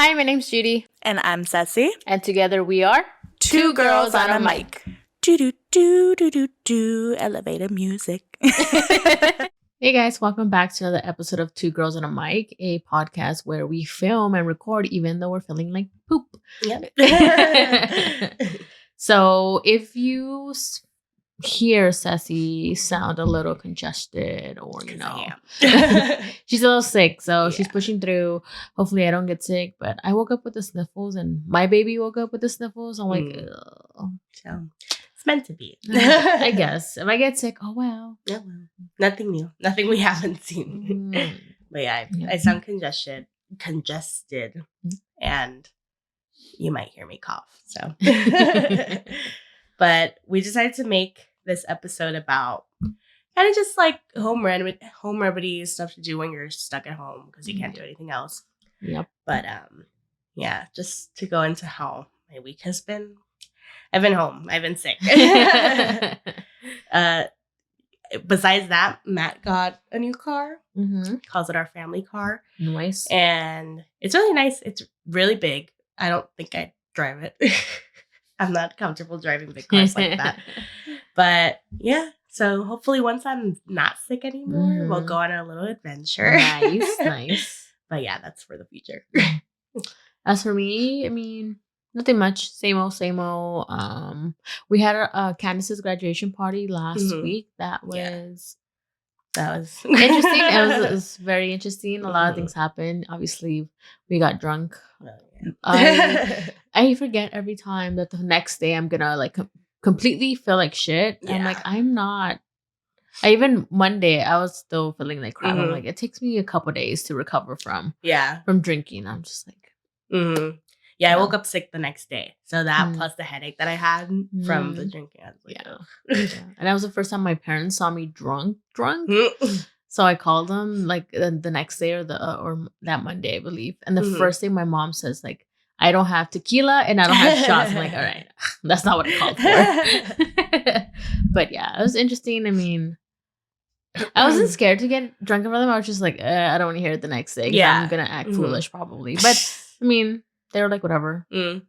Hi, my name's Judy. And I'm Ceci. And together we are Two Girls on a Mic. Do elevator music. Hey guys, welcome back to another episode of Two Girls on a Mic, a podcast where we film and record even though we're feeling like poop. Yep. So if you hear Ceci sound a little congested or, she's a little sick, so she's pushing through. Hopefully I don't get sick, but I woke up with the sniffles and my baby woke up with the sniffles. I'm like, ugh. So it's meant to be. I guess. If I get sick, oh well. Yeah, well, nothing new. Nothing we haven't seen. But yeah, I sound congested, and you might hear me cough. So, but we decided to make this episode about kind of just like home remedies, stuff to do when you're stuck at home because you can't do anything else. Yep. But yeah, just to go into how my week has been. I've been home. I've been sick. Besides that, Matt got a new car. Mm-hmm. Calls it our family car. Nice. And it's really nice. It's really big. I don't think I'd drive it. I'm not comfortable driving big cars like that. But yeah, so hopefully once I'm not sick anymore, we'll go on a little adventure. Nice. But yeah, that's for the future. As for me, I mean, nothing much. Same old. We had Candace's graduation party last week. That was interesting. It was very interesting. A lot of things happened. Obviously, we got drunk. I forget every time that the next day I'm gonna like completely feel like shit. Yeah. I'm like, I'm not. Even Monday, I was still feeling like crap. I'm like, it takes me a couple days to recover from drinking. I'm just like, yeah, I woke up sick the next day. So that plus the headache that I had from the drinking. I was like, And that was the first time my parents saw me drunk. So I called them like the next day or that Monday, I believe. And the first thing my mom says, like, I don't have tequila and I don't have shots. I'm like, all right, that's not what I called for. But yeah, it was interesting. I mean, I wasn't scared to get drunk in front of them. I was just like, I don't want to hear it the next day. Yeah, I'm gonna act foolish probably. But I mean, they were like, whatever. But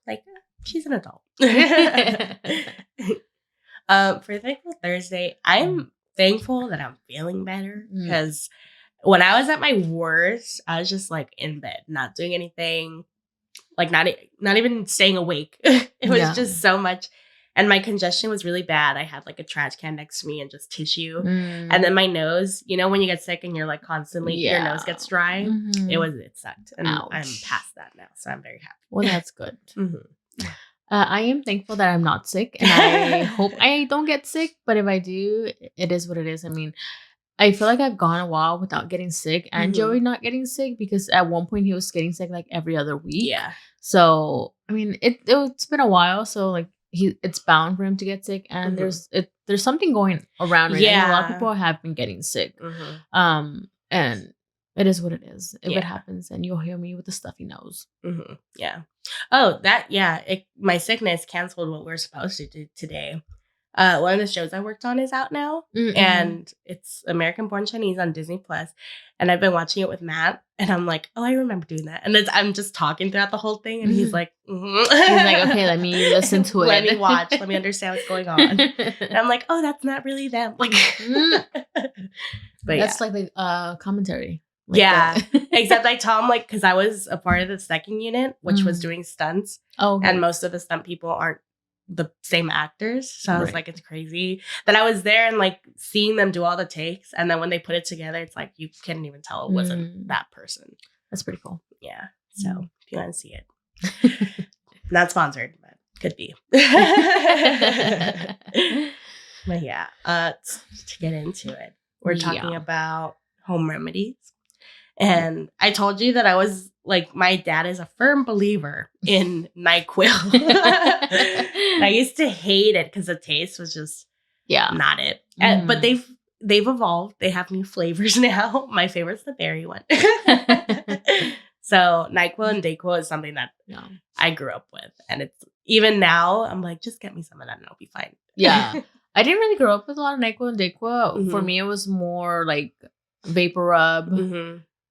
like, she's an adult. For Thankful Thursday, I'm thankful that I'm feeling better because when I was at my worst, I was just like in bed, not doing anything, like not even staying awake. It was just so much. And my congestion was really bad. I had like a trash can next to me and just tissue. And then my nose, when you get sick and you're like constantly, your nose gets dry. It sucked. And I'm past that now. So I'm very happy. Well, that's good. I am thankful that I'm not sick. And I hope I don't get sick. But if I do, it is what it is. I mean, I feel like I've gone a while without getting sick and Joey not getting sick because at one point he was getting sick like every other week. Yeah. So, I mean, it's been a while. So like, it's bound for him to get sick, and there's something going around right now. A lot of people have been getting sick, and it is what it is. If it happens, and you'll hear me with the stuffy nose. Yeah. Oh, my sickness canceled what we're supposed to do today. One of the shows I worked on is out now, and it's American Born Chinese on Disney Plus. And I've been watching it with Matt, and I'm like, oh, I remember doing that. And I'm just talking throughout the whole thing, and he's like, he's like, okay, let me listen to it. Let me watch. Let me understand what's going on. And I'm like, oh, that's not really them. Like, but that's like the commentary. Like except I tell him like because I was a part of the second unit, which was doing stunts. And most of the stunt people aren't the same actors, so I was like, it's crazy that I was there and like seeing them do all the takes, and then when they put it together, it's like you couldn't even tell it wasn't that person. That's pretty cool. Yeah. So if you want to see it, not sponsored, but could be. But yeah, to get into it, we're talking about home remedies. And I told you that I was like, my dad is a firm believer in NyQuil. I used to hate it because the taste was just not it. But they've evolved. They have new flavors now. My favorite's the berry one. So NyQuil and Dayquil is something that I grew up with. And it's even now, I'm like, just get me some of that and I'll be fine. Yeah. I didn't really grow up with a lot of NyQuil and Dayquil. For me, it was more like Vapor Rub.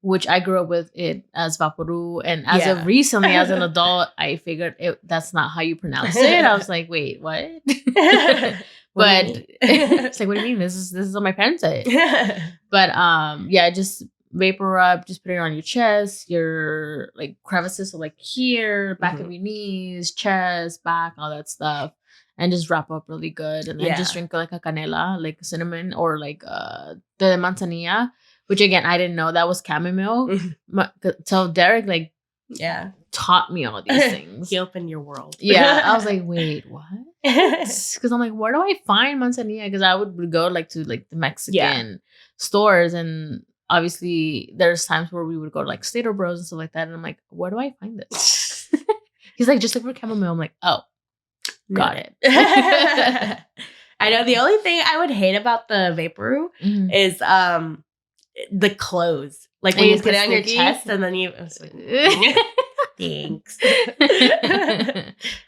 which I grew up with it as Vaporu. And as of recently, as an adult, I figured that's not how you pronounce it. I was like, wait, what? But it's like, what do you mean? This is what my parents say. But yeah, just vapor rub, just put it on your chest, your like crevices, so like here, back of your knees, chest, back, all that stuff. And just wrap up really good. And then just drink like a canela, like cinnamon, or like the manzanilla, which again, I didn't know that was chamomile. So Derek like taught me all these things. He opened your world. Yeah. I was like, wait, what? Because I'm like, where do I find manzanilla? Because I would go like to like the Mexican stores, and obviously there's times where we would go to like Stater Bros and stuff like that. And I'm like, where do I find this? He's like, just look for chamomile. I'm like, oh. Got it. I know the only thing I would hate about the Vaporu is the clothes. Like when you put it on your chest and then you like, thanks.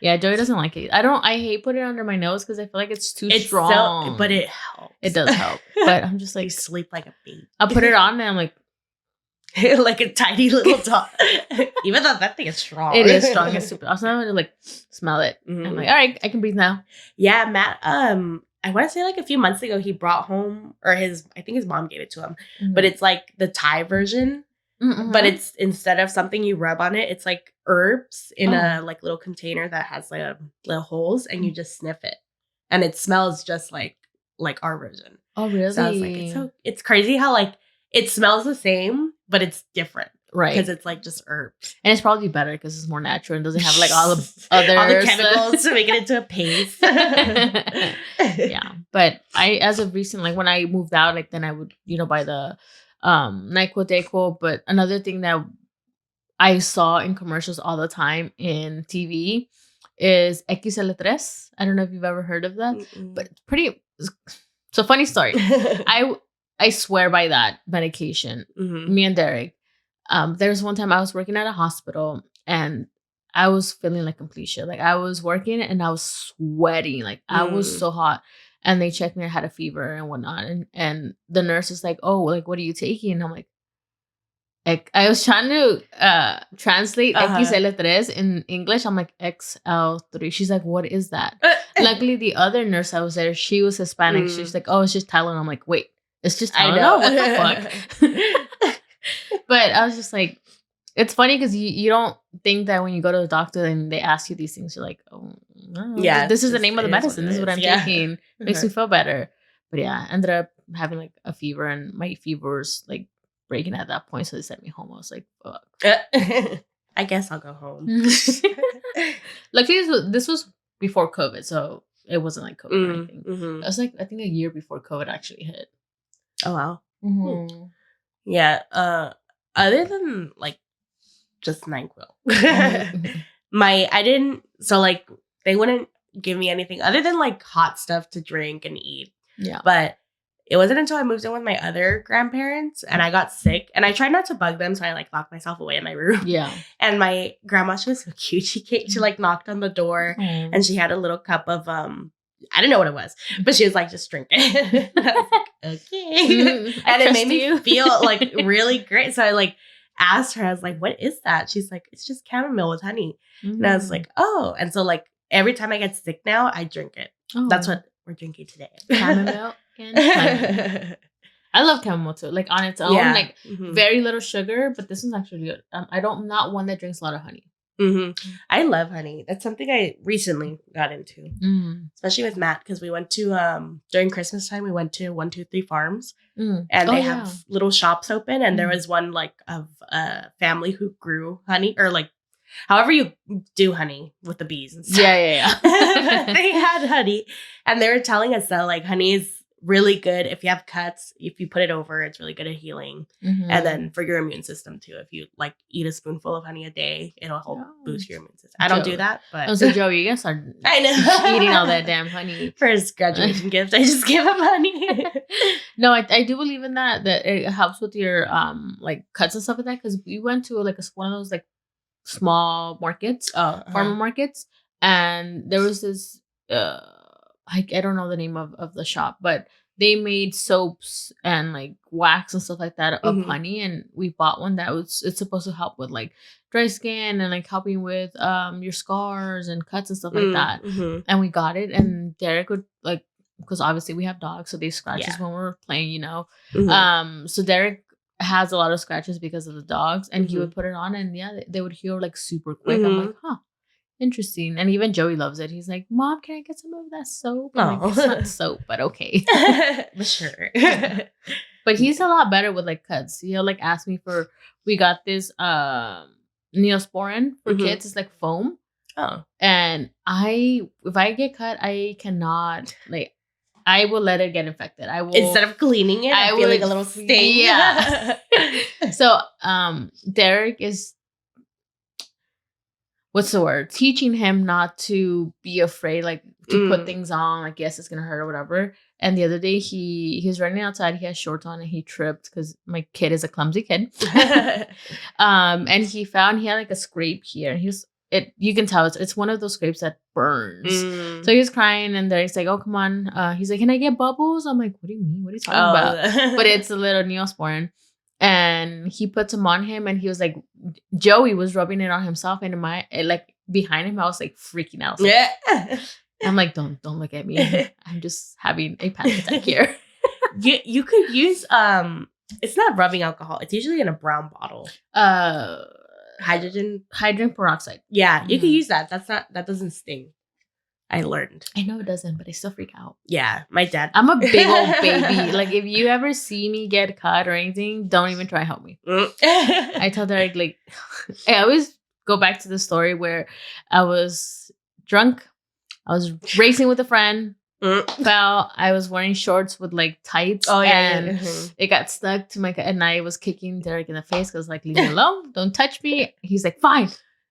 Yeah, Joey doesn't like it. I hate putting it under my nose because I feel like it's too strong. But it helps. It does help. But I'm just like, you sleep like a baby. I'll put it on and I'm like like a tiny little dog. Even though that thing is strong. It is strong. It's super. Also, I'm gonna like smell it. I'm like, all right, I can breathe now. Yeah, Matt. I want to say like a few months ago, he brought home, or I think his mom gave it to him. But it's like the Thai version. But it's instead of something you rub on it, it's like herbs in a like little container that has like little holes, and you just sniff it, and it smells just like our version. Oh, really? So I was like, it's crazy how like it smells the same, but it's different. Right. Because it's like just herbs. And it's probably better because it's more natural and doesn't have like all the other all the chemicals to make it into a paste. Yeah. But as of recent, like when I moved out, like then I would, buy the NyQuil, Dayquil. But another thing that I saw in commercials all the time in TV is XL3. I don't know if you've ever heard of that. But it's pretty... So funny story. I swear by that medication. Me and Derek. There's one time I was working at a hospital and I was feeling like complete shit. Like I was working and I was sweating. Like I was so hot. And they checked me. I had a fever and whatnot. And the nurse is like, oh, like, what are you taking? And I'm like, I was trying to translate XL3 in English. I'm like, XL3. She's like, what is that? Luckily, the other nurse I was there, she was Hispanic. She's like, oh, it's just Tylenol. I'm like, wait, it's just Tylenol? I know. What the fuck? But I was just like, it's funny because you don't think that when you go to the doctor and they ask you these things, you're like, oh, no, this is the name of the medicine. This is what I'm taking. Makes me feel better. But yeah, I ended up having like a fever, and my fever was like breaking at that point. So they sent me home. I was like, fuck. I guess I'll go home. Luckily, this was before COVID. So it wasn't like COVID or anything. It was like, I think a year before COVID actually hit. Oh, wow. Yeah. Other than like just NyQuil, they wouldn't give me anything other than like hot stuff to drink and eat. Yeah. But it wasn't until I moved in with my other grandparents and I got sick, and I tried not to bug them, so I like locked myself away in my room. Yeah. And my grandma, she was so cute. She like knocked on the door and she had a little cup of I didn't know what it was, but she was like, just drink it. I was like, okay. And it made me feel like really great. So I like asked her, I was like, what is that? She's like, it's just chamomile with honey. And I was like, oh. And so like every time I get sick now, I drink it. Oh. That's what we're drinking today. Chamomile and honey. I love chamomile too. Like on its own, like very little sugar, but this one's actually good. I'm not one that drinks a lot of honey. I love honey. That's something I recently got into, especially with Matt, because we went to during Christmas time we went to 123 Farms, and they have little shops open, and there was one like of a family who grew honey, or like however you do honey with the bees and stuff. Yeah. They had honey, and they were telling us that like honey is really good if you have cuts. If you put it over, it's really good at healing. And then for your immune system too, if you like eat a spoonful of honey a day, it'll help boost your immune system. I don't do that, but I was like, Joey, you guys are eating all that damn honey. For his graduation gift, I just give him honey. No, I do believe in that it helps with your like cuts and stuff like that, because we went to like one of those like small markets, farmer markets, and there was this I don't know the name of the shop, but they made soaps and like wax and stuff like that of honey, and we bought one that was it's supposed to help with like dry skin and like helping with your scars and cuts and stuff like that. And we got it, and Derek would like, because obviously we have dogs, so they scratch us when we're playing, you know. So Derek has a lot of scratches because of the dogs, and he would put it on, and yeah, they would heal like super quick. I'm like, huh, interesting. And even Joey loves it. He's like, Mom, can I get some of that soap? I'm like, it's not soap, but okay. Sure. But he's a lot better with like cuts. He'll like ask me for, we got this Neosporin for kids. It's like foam. Oh. And if I get cut, I cannot, like, I will let it get infected. I will, instead of cleaning it, I feel like a little sting. Yeah. So Derek is, what's the word? Teaching him not to be afraid, like to put things on, like, yes, it's gonna hurt or whatever. And the other day he was running outside, he has shorts on, and he tripped because my kid is a clumsy kid. And he had like a scrape here, and you can tell it's one of those scrapes that burns. So he was crying, and there he's like, oh, come on. He's like, can I get bubbles? I'm like, what do you mean? What are you talking about? But it's a little Neosporin. And he puts them on him, and he was like, Joey was rubbing it on himself, and like behind him, I was like freaking out. Like, yeah. I'm like, don't look at me. I'm just having a panic attack here. You could use it's not rubbing alcohol. It's usually in a brown bottle. Hydrogen peroxide. Yeah, you could use that. That doesn't sting. I learned. I know it doesn't, but I still freak out. Yeah, my dad. I'm a big old baby. Like, if you ever see me get cut or anything, don't even try to help me. I tell Derek, like, I always go back to the story where I was drunk. I was racing with a friend. Fell. I was wearing shorts with like tights. Oh, yeah. And it got stuck to my, and I was kicking Derek in the face because, like, leave me alone. Don't touch me. He's like, fine.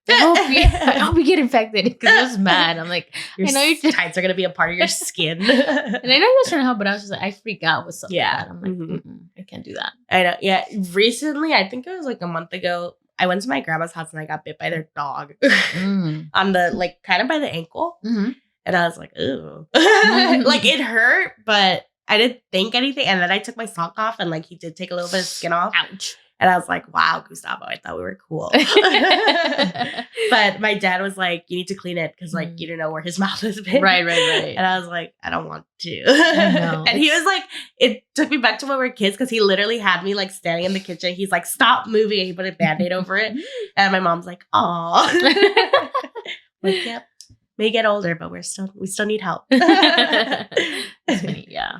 I hope you get infected, because I was mad. I'm like, I know your tights are gonna be a part of your skin, and I know he was trying to help, but I was just like, I freak out with something. Yeah, like that. I'm like, I can't do that. I know. Yeah, recently, I think it was like a month ago, I went to my grandma's house and I got bit by their dog on the, like, kind of by the ankle, and I was like, ooh, like, it hurt, but I didn't think anything. And then I took my sock off, and like, he did take a little bit of skin off. Ouch. And I was like, wow, Gustavo, I thought we were cool. But my dad was like, you need to clean it because, like, you don't know where his mouth has been. Right. And I was like, I don't want to. And he was like, it took me back to when we were kids, because he literally had me, like, standing in the kitchen. He's like, stop moving. And he put a Band-Aid over it. And my mom's like, aw. Like, yep, may get older, but we still need help. That's funny, yeah.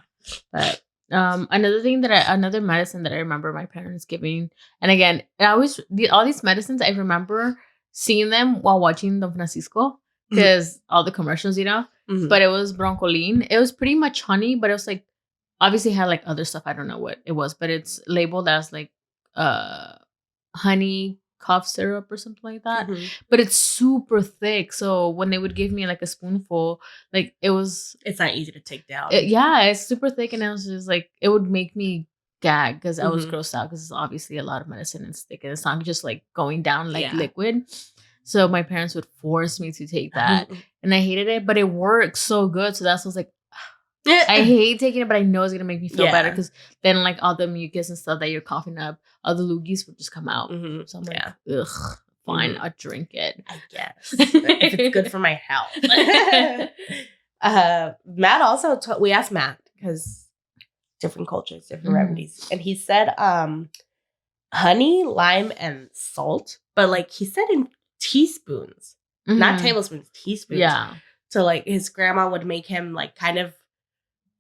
But another medicine that I remember my parents giving, and again, all these medicines, I remember seeing them while watching Don Francisco, because all the commercials, you know. But it was broncholine. It was pretty much honey, but it was like, obviously had like other stuff. I don't know what it was, but it's labeled as like honey cough syrup or something like that. But it's super thick, so when they would give me like a spoonful, like, it's not easy to take down. It's super thick, and it was just like, it would make me gag because I was grossed out, because it's obviously a lot of medicine and it's thick, and it's not just like going down like liquid. So my parents would force me to take that, and I hated it, but it worked so good. So that's what I was like, I hate taking it, but I know it's gonna make me feel better, because then, like, all the mucus and stuff that you're coughing up, all the loogies would just come out. So I'm like, ugh, fine, I'll drink it, I guess, if it's good for my health. Matt also we asked Matt, because different cultures, different remedies, and he said honey, lime, and salt, but like he said in teaspoons, not tablespoons, teaspoons. Yeah. So like his grandma would make him like kind of,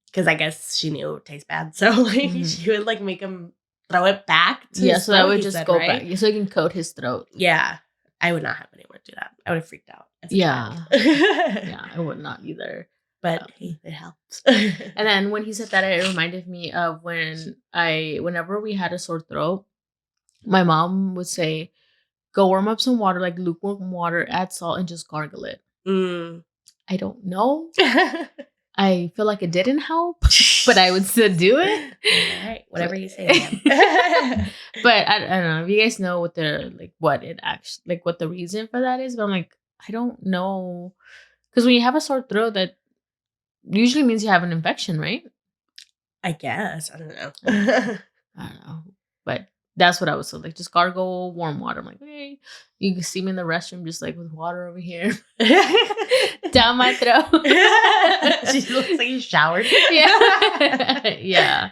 because I guess she knew it would taste bad, so like she would like make him throw it back to his so throat, that would just go back, so he can coat his throat. Yeah, I would not have been able to do that. I would have freaked out. Yeah. Yeah, I would not either. But hey, it helps. And then when he said that, it reminded me of whenever we had a sore throat, my mom would say, go warm up some water, like lukewarm water, add salt, and just gargle it. I don't know. I feel like it didn't help, but I would still do it. All right, whatever you say. But I don't know if you guys know what what the reason for that is. But I'm like, I don't know, because when you have a sore throat, that usually means you have an infection, right? I guess. I don't know. I don't know. But that's what I was told. Like, just gargle warm water. I'm like, hey, you can see me in the restroom just like with water over here down my throat. She looks like you showered. Yeah. Yeah.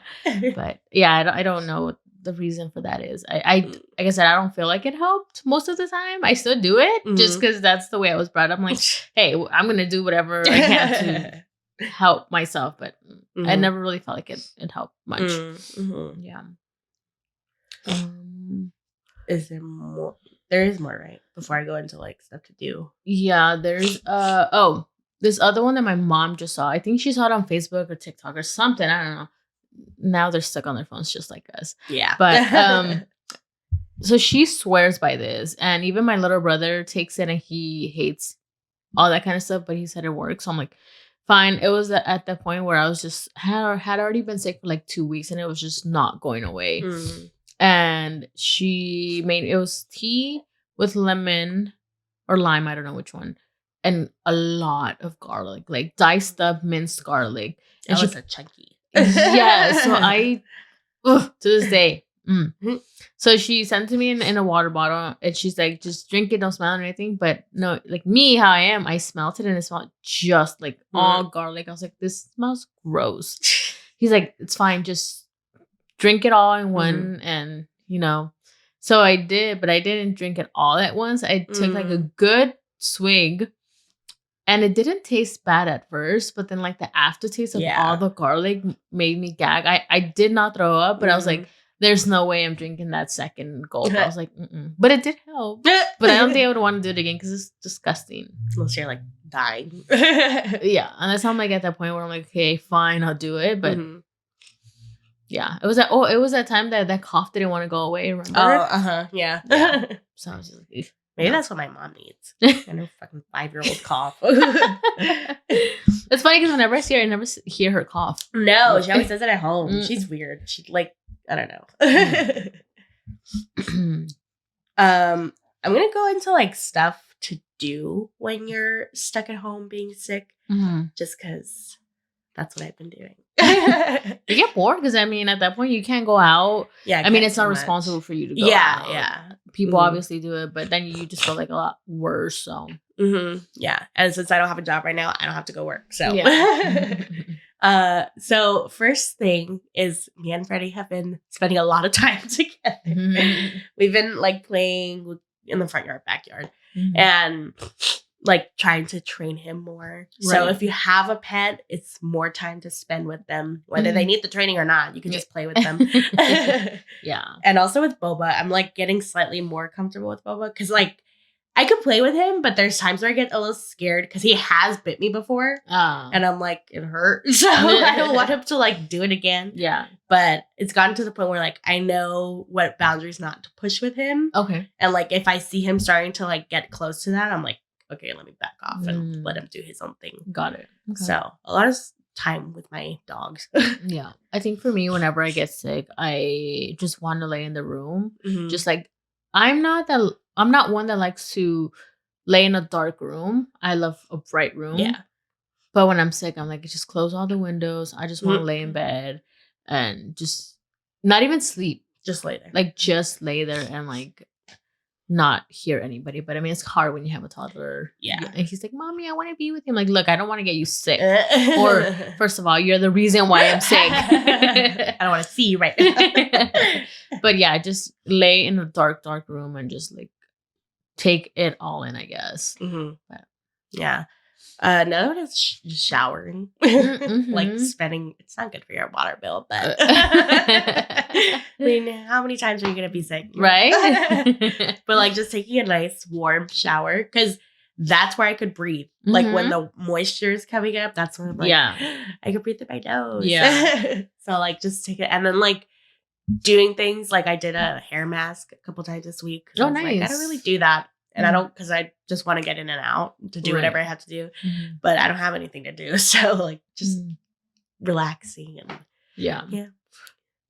But yeah, I don't know what the reason for that is. Like I said, I don't feel like it helped most of the time. I still do it just because that's the way I was brought up. I'm like, hey, I'm going to do whatever I can to help myself. But I never really felt like it helped much. Yeah. Is there more? There is more, right? Before I go into like stuff to do. Yeah, there's this other one that my mom just saw. I think she saw it on Facebook or TikTok or something. I don't know. Now they're stuck on their phones just like us. Yeah. But so she swears by this, and even my little brother takes it and he hates all that kind of stuff, but he said it works. So I'm like, fine. It was at the point where I was just had already been sick for like 2 weeks and it was just not going away. And she made it was tea with lemon or lime, I don't know which one, and a lot of garlic, like diced up minced garlic. And she was a chunky. Yeah, so I to this day. So she sent to me in a water bottle and she's like, just drink it, don't smell it or anything. But no, like me, how I am, I smelled it and it smelled just like all garlic. I was like, this smells gross. He's like, it's fine, just drink it all in one. And so I did, but I didn't drink it all at once. I took like a good swig and it didn't taste bad at first, but then like the aftertaste of all the garlic made me gag. I did not throw up, but I was like, there's no way I'm drinking that second gulp. I was like, but it did help. But I don't think I would want to do it again because it's disgusting. Unless you're like dying. Yeah, unless I'm like at that point where I'm like, okay, fine, I'll do it. But yeah, it was that time that cough didn't want to go away. Remember? Yeah. So I was just like, maybe that's what my mom needs. And her fucking 5-year-old cough. It's funny because whenever I see her, I never hear her cough. No, she always does it at home. She's weird. She like, I don't know. I'm gonna go into like stuff to do when you're stuck at home being sick, just because that's what I've been doing. You get bored because I mean, at that point, you can't go out. Yeah, I mean, it's not responsible for you to go out. Yeah. People obviously do it, but then you just feel like a lot worse. So yeah, and since I don't have a job right now, I don't have to go work. So yeah. So first thing is me and Freddie have been spending a lot of time together. We've been like playing in the front yard, backyard, and like trying to train him more. Right. So if you have a pet, it's more time to spend with them, whether they need the training or not. You can just play with them. Yeah. And also with Boba, I'm like getting slightly more comfortable with Boba because like I could play with him, but there's times where I get a little scared because he has bit me before. And I'm like, it hurt. So I don't want him to like do it again. Yeah. But it's gotten to the point where like I know what boundaries not to push with him. Okay. And like if I see him starting to like get close to that, I'm like, okay, let me back off and let him do his own thing. Got it. Okay. So a lot of time with my dogs. Yeah. I think for me, whenever I get sick, I just want to lay in the room. Just like, I'm not one that likes to lay in a dark room. I love a bright room. Yeah. But when I'm sick, I'm like, just close all the windows. I just want to lay in bed and just not even sleep. Just lay there. Like, just lay there and like not hear anybody. But I mean, it's hard when you have a toddler. Yeah. And he's like, Mommy, I want to be with you. I'm like, look, I don't want to get you sick. Or first of all, you're the reason why I'm sick. I don't want to see you right now. But yeah, just lay in a dark room and just like take it all in, I guess. But, yeah. Another one is showering. Like spending, it's not good for your water bill, but I mean, how many times are you going to be sick? Right? But like just taking a nice warm shower, because that's where I could breathe. Like when the moisture is coming up, that's when I'm like, I could breathe through my nose. Yeah. So like just take it. And then like doing things like I did a hair mask a couple times this week. Oh, nice. Like, I don't really do that. And I don't, because I just want to get in and out to do whatever I have to do. But I don't have anything to do. So like just relaxing and yeah.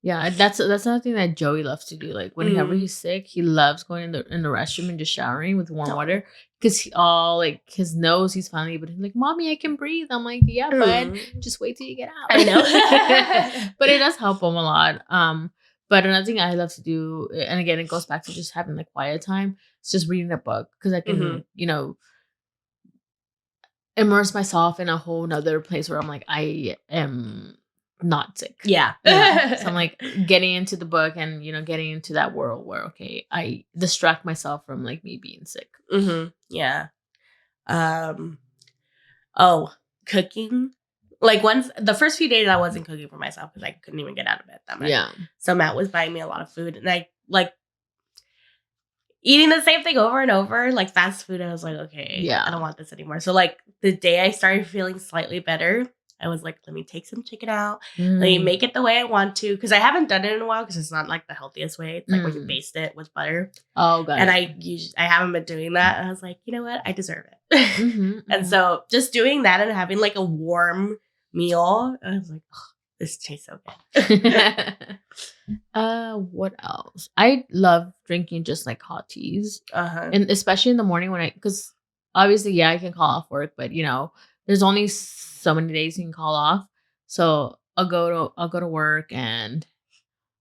Yeah, that's another thing that Joey loves to do. Like whenever he's sick, he loves going in the restroom and just showering with warm water because he all like his nose. He's finally able to be like, "Mommy, I can breathe." I'm like, "Yeah, bud, just wait till you get out." I know, but it does help him a lot. But another thing I love to do, and again, it goes back to just having like quiet time. It's just reading a book because I can, immerse myself in a whole nother place where I'm like, I am not sick. Yeah. So I'm like getting into the book and, getting into that world where, okay, I distract myself from like me being sick. Yeah. Cooking. Like the first few days I wasn't cooking for myself because I couldn't even get out of bed that much. Yeah. So Matt was buying me a lot of food and I like eating the same thing over and over, like fast food. I was like, okay, I don't want this anymore. So like the day I started feeling slightly better, I was like, let me take some chicken out. Let me make it the way I want to. Because I haven't done it in a while because it's not like the healthiest way. It's like when you baste it with butter. Oh, God. And I haven't been doing that. And I was like, you know what? I deserve it. And so just doing that and having like a warm meal, I was like, oh, this tastes so good. What else? I love drinking just like hot teas. And especially in the morning because obviously, I can call off work, but there's only so many days you can call off. So I'll go to work and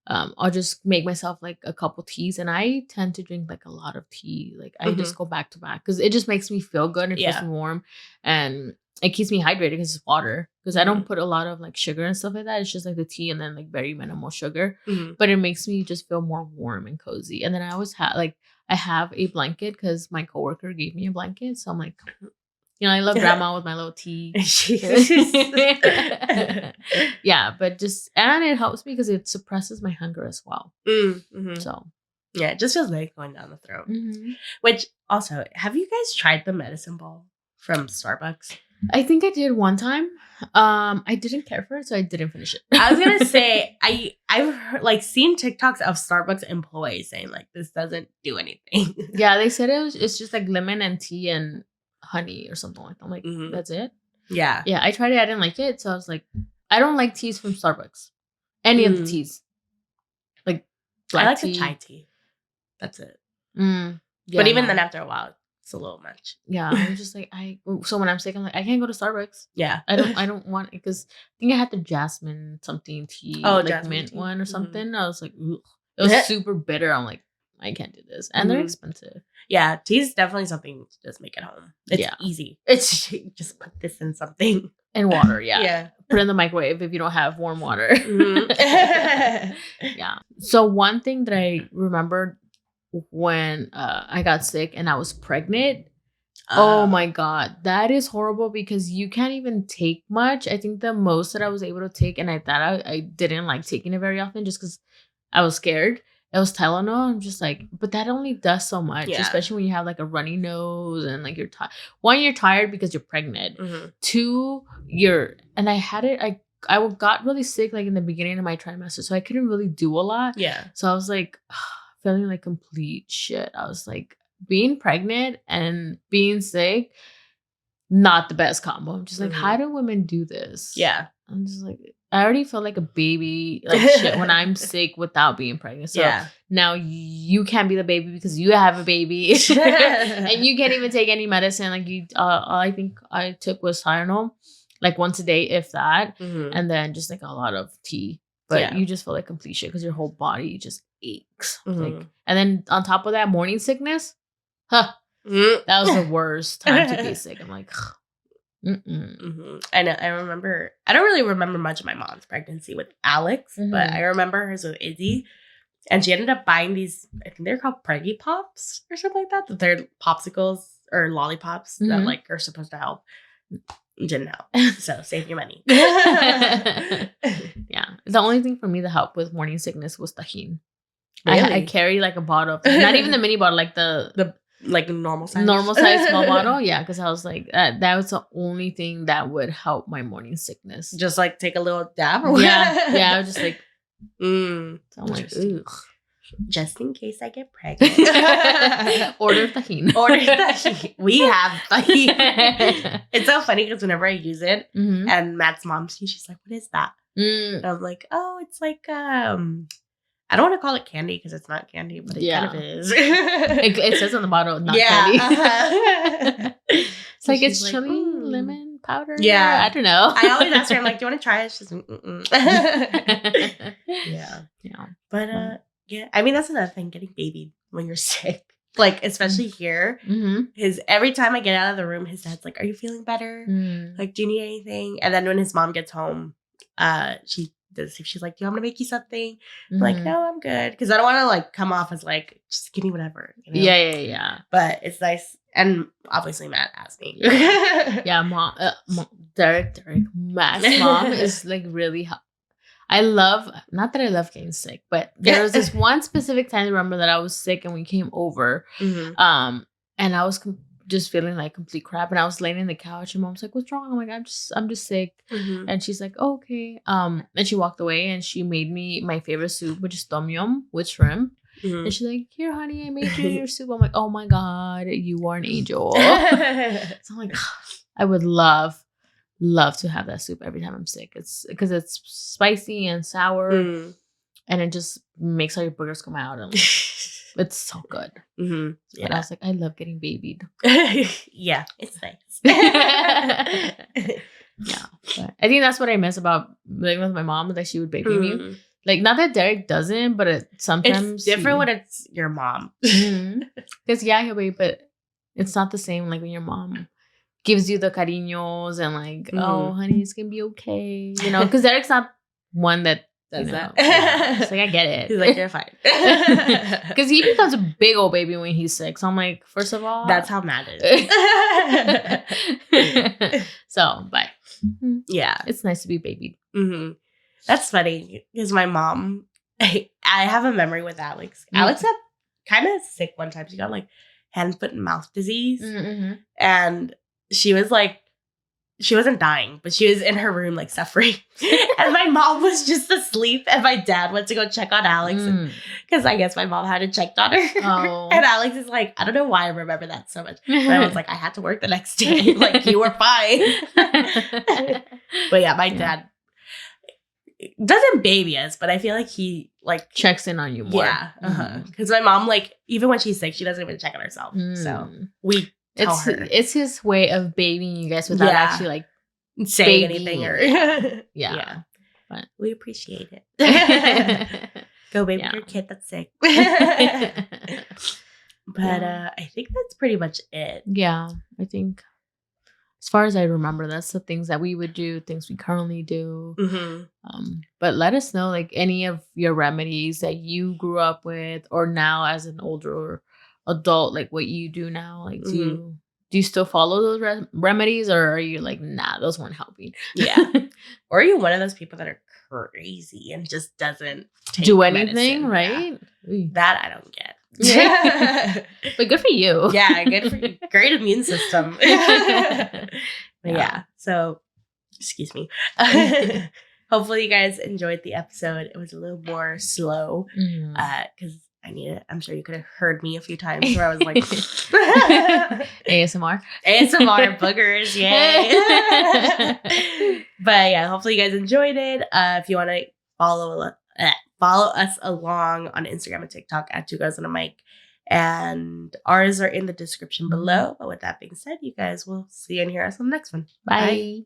I'll just make myself like a couple teas, and I tend to drink like a lot of tea. Like I just go back to back because it just makes me feel good. It feels me warm, and it keeps me hydrated because it's water. Because I don't put a lot of like sugar and stuff like that. It's just like the tea and then like very minimal sugar. But it makes me just feel more warm and cozy. And then I always I have a blanket because my coworker gave me a blanket, so I'm like. I love grandma with my little tea. Yeah, but and it helps me because it suppresses my hunger as well. So, yeah, it just feels like going down the throat. Which also, have you guys tried the medicine ball from Starbucks? I think I did one time. I didn't care for it, so I didn't finish it. I was gonna say I've heard, seen TikToks of Starbucks employees saying like this doesn't do anything. Yeah, they said it's just like lemon and tea and honey or something like that. I'm like, that's it? Yeah. Yeah, I tried it. I didn't like it. So I was like, I don't like teas from Starbucks. Any of the teas. Like black I like tea. the chai tea. That's it. Yeah, but even then after a while, it's a little much. Yeah. I'm just like, so when I'm sick, I'm like, I can't go to Starbucks. Yeah. I don't want it because I think I had the jasmine something tea. Jasmine mint tea. One or something. I was like, ugh. It was super bitter. I'm like, I can't do this. And they're expensive. Yeah, tea is definitely something to just make at home. It's easy. It's just put this in something. In water, yeah. Yeah. Put it in the microwave if you don't have warm water. Yeah. So one thing that I remembered when I got sick and I was pregnant, oh my God, that is horrible because you can't even take much. I think the most that I was able to take, and I thought I didn't like taking it very often just because I was scared. It was Tylenol. I'm just like, but that only does so much, especially when you have like a runny nose and like you're tired. One, you're tired because you're pregnant. Two, and I had it. I got really sick like in the beginning of my trimester, so I couldn't really do a lot. Yeah. So I was like feeling like complete shit. I was like being pregnant and being sick, not the best combo. I'm just like, how do women do this? Yeah. I'm just like, I already feel like a baby, like shit, when I'm sick without being pregnant. So now you can't be the baby because you have a baby, and you can't even take any medicine. Like all I think I took was Tylenol, like once a day, if that, and then just like a lot of tea. But you just feel like complete shit because your whole body just aches. Like, and then on top of that, morning sickness, that was the worst time to be sick. I'm like. I know. I remember. I don't really remember much of my mom's pregnancy with Alex, but I remember hers with Izzy, and she ended up buying these. I think they're called Preggy Pops or something like that. That they're popsicles or lollipops that like are supposed to help. Didn't help. So save your money. Yeah. The only thing for me to help with morning sickness was Tajín. Really? I carry like a bottle, not even the mini bottle, like the like normal size small bottle. Yeah, because I was like that was the only thing that would help my morning sickness. Just like take a little dab or yeah I was just like so I'm like, ugh. Just in case I get pregnant. Order Tajín. We have Tajín. It's so funny because whenever I use it and Matt's mom, she's like, what is that? And I'm like, oh, it's like I don't want to call it candy because it's not candy, but it kind of is. It says on the bottle, not candy. It's like it's chili lemon powder. Yeah, I don't know. I always ask her, I'm like, do you want to try it? She's like, yeah. But yeah, I mean that's another thing, getting babied when you're sick. Like, especially here, his every time I get out of the room, his dad's like, "Are you feeling better? Like, do you need anything?" And then when his mom gets home, she's like, "Do you want me to make you something?" I'm like, "No, I'm good," because I don't want to like come off as like, just give me whatever. You know? Yeah. But it's nice, and obviously Matt asked me. Yeah, mom, Derek, Matt's mom is like really. I love, not that I love getting sick, but there was this one specific time I remember that I was sick and we came over, and I was just feeling like complete crap, and I was laying in the couch and mom's like, "What's wrong?" I'm like, I'm just sick." And she's like, "Oh, okay." And she walked away and she made me my favorite soup, which is tom yum with shrimp. And she's like, "Here, honey, I made you your soup." I'm like, "Oh my God, you are an angel." So I'm like, I would love to have that soup every time I'm sick. It's because it's spicy and sour, and it just makes all your boogers come out, and it's so good. But I was like, I love getting babied. Yeah, it's nice. Yeah, but I think that's what I miss about living with my mom, that she would baby me. Like, not that Derek doesn't, but sometimes it's different when it's your mom. Because he'll baby, but it's not the same like when your mom gives you the cariños and like, "Oh, honey, it's gonna be okay," you know, because Derek's not one that does that. It's like, I get it. He's like, "You're fine," because he becomes a big old baby when he's sick. So I'm like, first of all, that's how Matt is. So, but yeah, it's nice to be babied. That's funny because my mom, I have a memory with Alex. Alex got kind of sick one time. She got like hand, foot, and mouth disease, and she was like, she wasn't dying, but she was in her room like suffering. And my mom was just asleep, and my dad went to go check on Alex because I guess my mom hadn't checked on her. Oh. And Alex is like, I don't know why I remember that so much. But I was like, I had to work the next day. Like, you were fine. But yeah, my dad doesn't baby us, but I feel like he like checks in on you more. Yeah, because my mom, like, even when she's sick, she doesn't even check on herself. So we tell her. It's his way of babying you guys without actually like saying anything or yeah. But we appreciate it. Go baby your kid that's sick. But I think that's pretty much it. Yeah, I think as far as I remember, that's the things that we would do, things we currently do. But let us know, like, any of your remedies that you grew up with, or now as an older adult, like what you do now. Like, do you still follow those remedies, or are you like, nah, those weren't helping? Yeah. Or are you one of those people that are crazy and just doesn't do anything, medicine? Right? Yeah. That I don't get. But good for you. Yeah, good for you. Great immune system. Yeah. So, excuse me. Hopefully you guys enjoyed the episode. It was a little more slow because I need it. I'm sure you could have heard me a few times where I was like ASMR boogers, yay. But yeah, hopefully you guys enjoyed it. If you want to follow us along on Instagram and TikTok at 2 Girls and a Mic, and ours are in the description below. But with that being said, you guys will see and hear us on the next one. Bye.